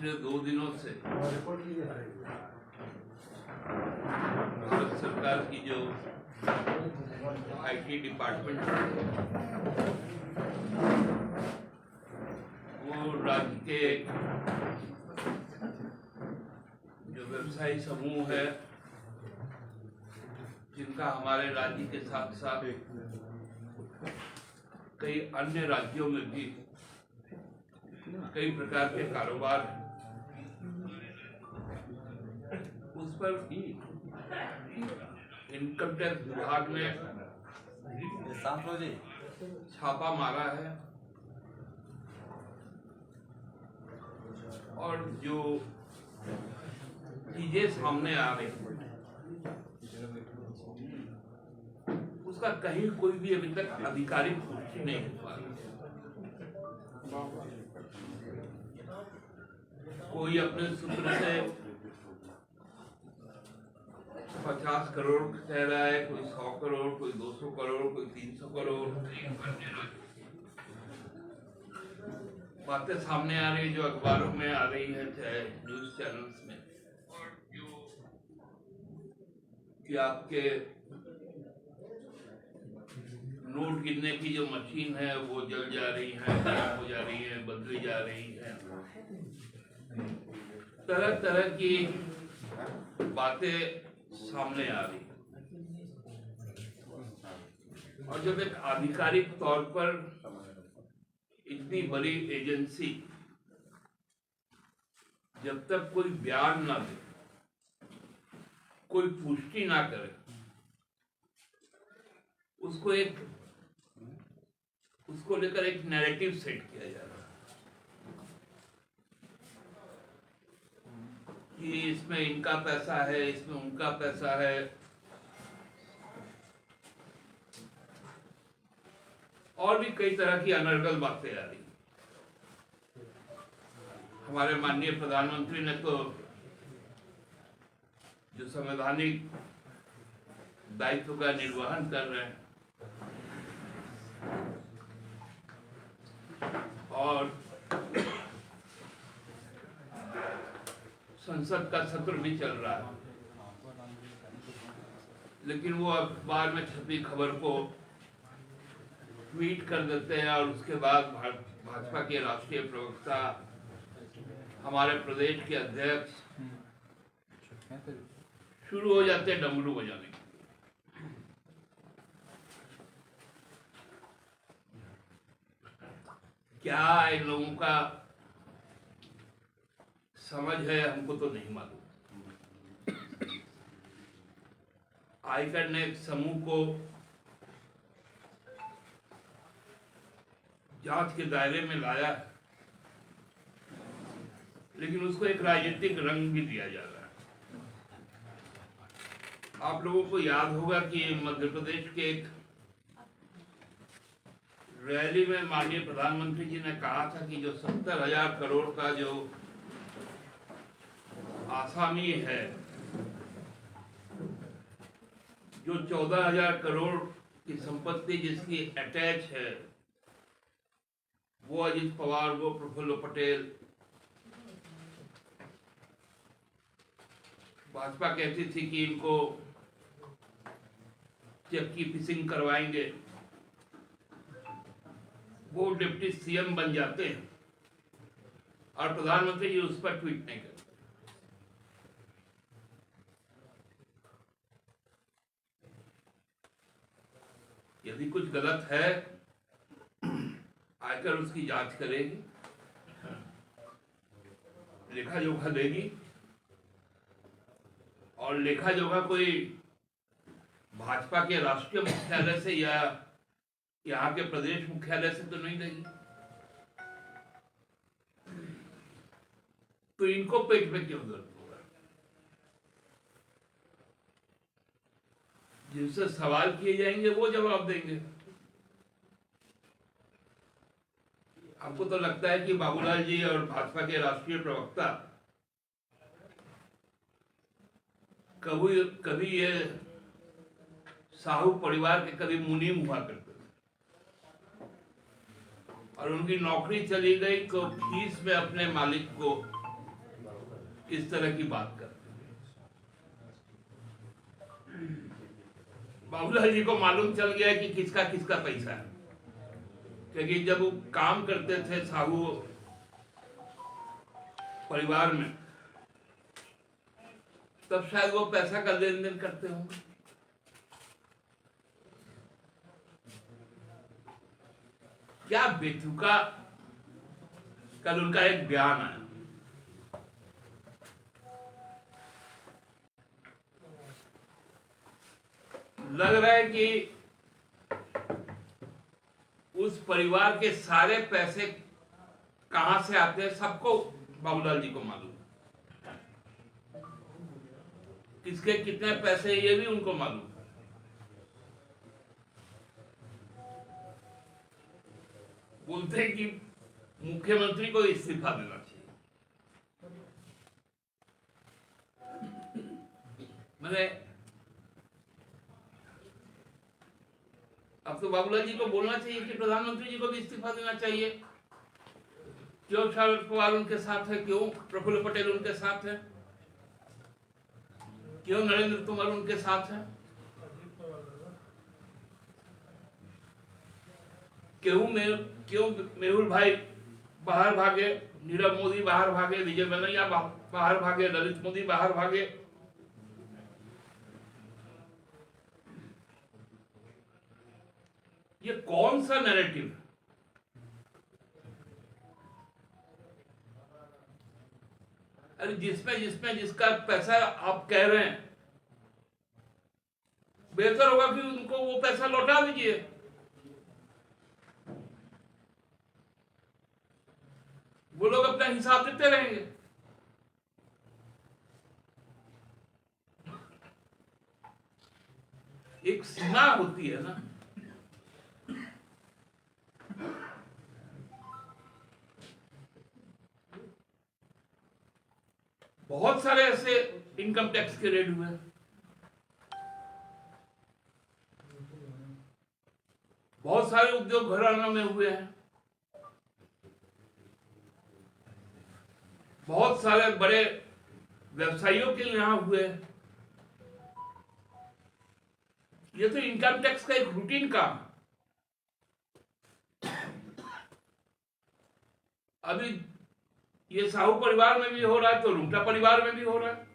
पिछले 2 दिनों से भारत सरकार की जो IT डिपार्टमेंट है वो राज्य के जो व्यवसायी समूह है जिनका हमारे राज्य के साथ साथ कई अन्य राज्यों में भी कई प्रकार के कारोबार हैं, उस पर इनकम टैक्स विभाग ने छापा मारा है और जो चीजें सामने आ रही उसका कहीं कोई भी अभी तक आधिकारिक पुष्टि नहीं हो पा रही। कोई अपने सूत्र से 50 करोड़ कह रहा है, कोई 100 करोड़, कोई 200 करोड़, कोई 300 करोड़। बातें सामने आ रही जो अखबारों में आ रही है, चाहे न्यूज चैनल्स में, और जो कि आपके नोट गिनने की जो मशीन है वो जल जा रही है, खराब हो जा रही है, बदली जा रही है, तरह तरह की बातें सामने आ रही है। और जब एक आधिकारिक तौर पर इतनी बड़ी एजेंसी जब तक कोई बयान ना दे, कोई पुष्टि ना करे, उसको लेकर एक नैरेटिव सेट किया जा रहा है कि इसमें इनका पैसा है, इसमें उनका पैसा है। और भी कई तरह की अनर्गल बातें आ रही। हमारे माननीय प्रधानमंत्री ने तो जो संवैधानिक दायित्व का निर्वहन कर रहे हैं और संसद का सत्र भी चल रहा है, लेकिन वो अखबार में छपी खबर को ट्वीट कर देते हैं और उसके बाद भाजपा के राष्ट्रीय प्रवक्ता, हमारे प्रदेश के अध्यक्ष शुरू हो जाते हैं डमरू बजाने। क्या इन लोगों का समझ है हमको तो नहीं मालूम। आयकर ने एक समूह को जांच के दायरे में लाया है, लेकिन उसको एक राजनीतिक रंग भी दिया जा रहा है। आप लोगों को याद होगा कि मध्य प्रदेश के एक रैली में माननीय प्रधानमंत्री जी ने कहा था कि जो 70,000 करोड़ का जो आसामी है, जो 14,000 करोड़ की संपत्ति जिसकी अटैच है, वो अजित पवार, वो प्रफुल्ल पटेल, भाजपा कहती थी कि इनको चेक की फिशिंग करवाएंगे, वो डिप्टी सीएम बन जाते हैं और प्रधानमंत्री जी उस पर ट्वीट नहीं करते। यदि कुछ गलत है, आयकर उसकी जांच करेगी, लेखा जोखा देगी, और लेखा जोखा कोई भाजपा के राष्ट्रीय मुख्यालय से या यहाँ के प्रदेश मुख्यालय से तो नहीं देगी। तो इनको पेट में क्यों दर्द होगा? जिनसे सवाल किए जाएंगे वो जवाब देंगे। हमको तो लगता है कि बाबूलाल जी और भाजपा के राष्ट्रीय प्रवक्ता कभी ये साहू परिवार के कभी मुनीम हुआ करते थे और उनकी नौकरी चली गई तो फीस में अपने मालिक को इस तरह की बात करते हैं। बाबूलाल जी को मालूम चल गया कि किसका किसका पैसा है, क्योंकि जब वो काम करते थे साहू परिवार में, तब शायद वो पैसा का लेन देन करते होंगे। क्या बेतुका, कल उनका एक बयान आया, लग रहा है कि उस परिवार के सारे पैसे कहां से आते हैं सबको बाबूलाल जी को मालूम है, किसके कितने पैसे ये भी उनको मालूम है। बोलते हैं कि मुख्यमंत्री को इस्तीफा देना चाहिए। मैंने अब तो बाबूलाल जी को बोलना चाहिए कि प्रधानमंत्री जी को भी इस्तीफा देना चाहिए। क्यों शरद पवार उनके साथ है, क्यों प्रफुल्ल पटेल उनके साथ है, क्यों नरेंद्र तोमर उनके साथ है, क्यों मेहुल भाई बाहर भागे, नीरव मोदी बाहर भागे, विजय बनैया बाहर भागे, ललित मोदी बाहर भागे। ये कौन सा नैरेटिव है? अरे जिसमें जिसका पैसा आप कह रहे हैं, बेहतर होगा कि उनको वो पैसा लौटा दीजिए। वो लोग अपना हिसाब देते रहेंगे। एक सीमा होती है ना। बहुत सारे ऐसे इनकम टैक्स के रेड हुए, बहुत सारे उद्योग घरानों में हुए हैं, बहुत सारे बड़े व्यवसायियों के यहां हुए। ये तो इनकम टैक्स का एक रूटीन काम है। अभी ये साहू परिवार में भी हो रहा है, तो रुंगटा परिवार में भी हो रहा है।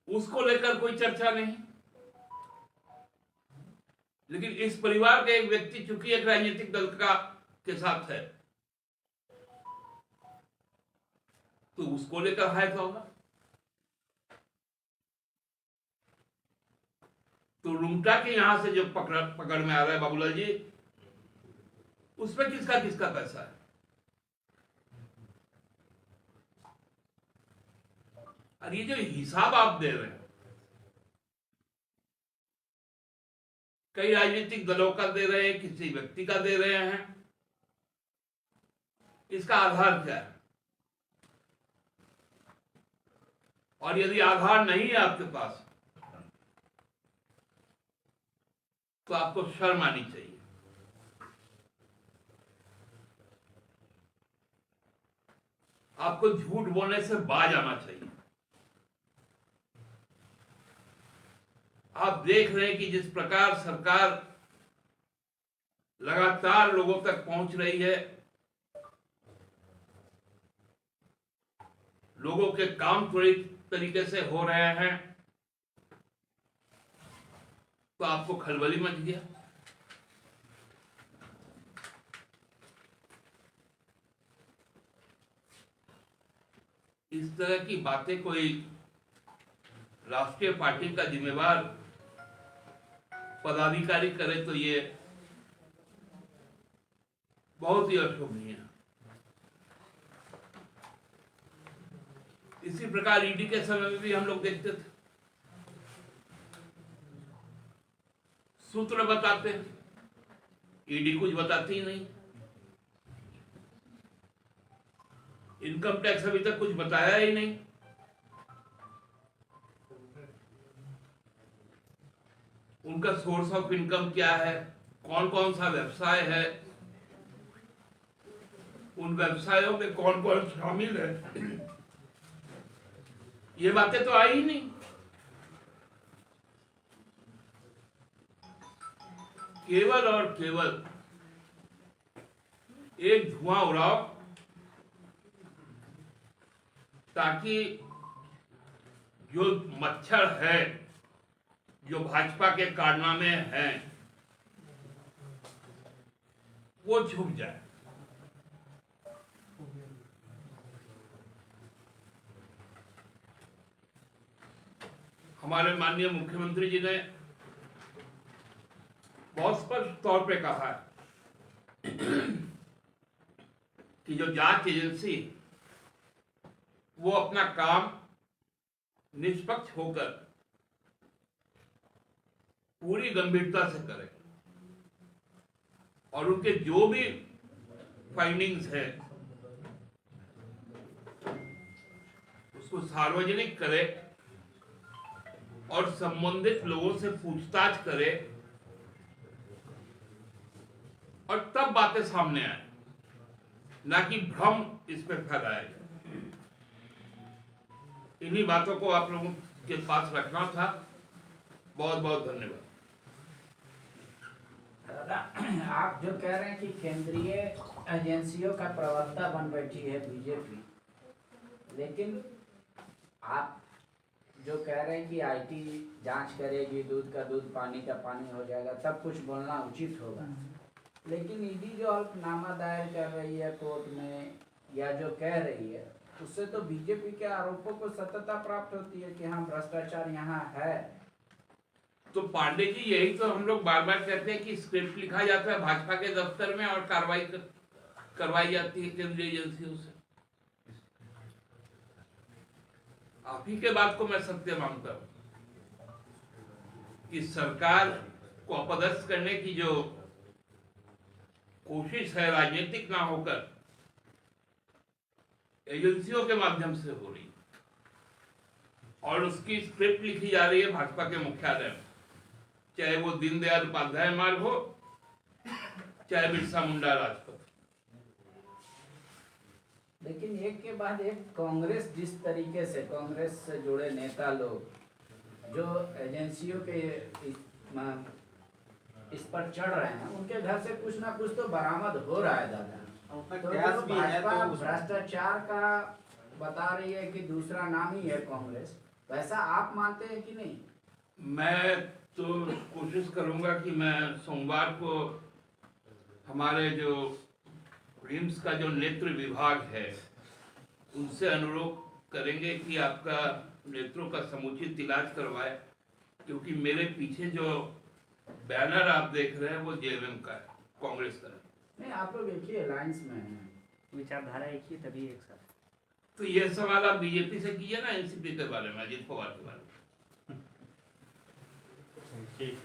उसको लेकर कोई चर्चा नहीं, लेकिन इस परिवार के एक व्यक्ति चूंकि एक राजनीतिक दल का के साथ है, तो उसको लेकर हाय होगा। तो रुंगटा के यहां से जो पकड़ में आ रहा है बाबूलाल जी, उसमें किसका किसका पैसा है? और ये जो हिसाब आप दे रहे हैं, कई राजनीतिक दलों का दे रहे हैं, किसी व्यक्ति का दे रहे हैं, इसका आधार क्या है? और यदि आधार नहीं है आपके पास, तो आपको शर्म आनी चाहिए। आपको झूठ बोलने से बाज आना चाहिए। आप देख रहे हैं कि जिस प्रकार सरकार लगातार लोगों तक पहुंच रही है, लोगों के काम त्वरित तरीके से हो रहे हैं, तो आपको खलबली मच गया। इस तरह की बातें कोई राष्ट्रीय पार्टी का जिम्मेवार पदाधिकारी करे तो ये बहुत ही अशोभनीय है। इसी प्रकार ईडी के समय में भी हम लोग देखते थे, सूत्र बताते हैं, ईडी कुछ बताती ही नहीं। इनकम टैक्स अभी तक कुछ बताया ही नहीं। उनका सोर्स ऑफ इनकम क्या है, कौन कौन सा व्यवसाय है, उन व्यवसायों में कौन कौन शामिल है, ये बातें तो आई ही नहीं। केवल और केवल एक धुआं उड़ाओ ताकि जो मच्छर है, जो भाजपा के कारनामे हैं, वो छुप जाए। हमारे माननीय मुख्यमंत्री जी ने बहुत स्पष्ट तौर पे कहा है कि जो जांच एजेंसी वो अपना काम निष्पक्ष होकर पूरी गंभीरता से करे और उनके जो भी फाइंडिंग्स है उसको सार्वजनिक करे और संबंधित लोगों से पूछताछ करे और तब बातें सामने आए, ना कि भ्रम इस पे फैलाया जाए। इन्हीं बातों को आप लोगों के पास रखना था। बहुत बहुत धन्यवाद। दादा, आप जो कह रहे हैं कि केंद्रीय एजेंसियों का प्रवक्ता बन बैठी है बीजेपी, लेकिन आप जो कह रहे हैं कि आईटी जांच करेगी, दूध का दूध पानी का पानी हो जाएगा, तब कुछ बोलना उचित होगा। लेकिन ईडी जो हल्फनामा दायर कर रही है कोर्ट में या जो कह रही है, उससे तो बीजेपी के आरोपों को सत्यता प्राप्त होती है कि हाँ भ्रष्टाचार यहाँ है। तो पांडे जी, यही तो हम लोग बार बार कहते हैं कि स्क्रिप्ट लिखा जाता है भाजपा के दफ्तर में और कार्रवाई करवाई जाती है केंद्रीय एजेंसियों से। आप ही के बात को मैं सत्य मानता हूं कि सरकार को अपदस्थ करने की जो कोशिश है राजनीतिक ना होकर एजेंसियों के माध्यम से हो रही और उसकी स्क्रिप्ट लिखी जा रही है भाजपा के मुख्यालय में, चाहे वो दीनदयाल उपाध्याय मार्ग हो, चाहे बिरसा मुंडा राजपथ। लेकिन एक के बाद एक कांग्रेस जिस तरीके से, कांग्रेस से जुड़े नेता लोग जो एजेंसियों के इस पर चढ़ रहे हैं, उनके घर से कुछ ना कुछ तो बरामद हो रहा है दादा। तो भाजपा भ्रष्टाचार का बता रही है कि दूसरा नाम ही है कांग्रेस, वैसा आप मानते हैं कि नहीं? मैं तो कोशिश करूंगा कि मैं सोमवार को हमारे जो रिम्स का जो नेत्र विभाग है उनसे अनुरोध करेंगे कि आपका नेत्रों का समुचित इलाज करवाए, क्योंकि मेरे पीछे जो बैनर आप देख रहे हैं वो जेएमएम का है, कांग्रेस का नहीं। आप लोग एक ही अलायंस में हैं, विचारधारा एक ही, तभी एक साथ। तो ये सवाल आप बीजेपी से कीजिए ना, एनसीपी के बारे में, अजित पवार के बारे में। ठीक।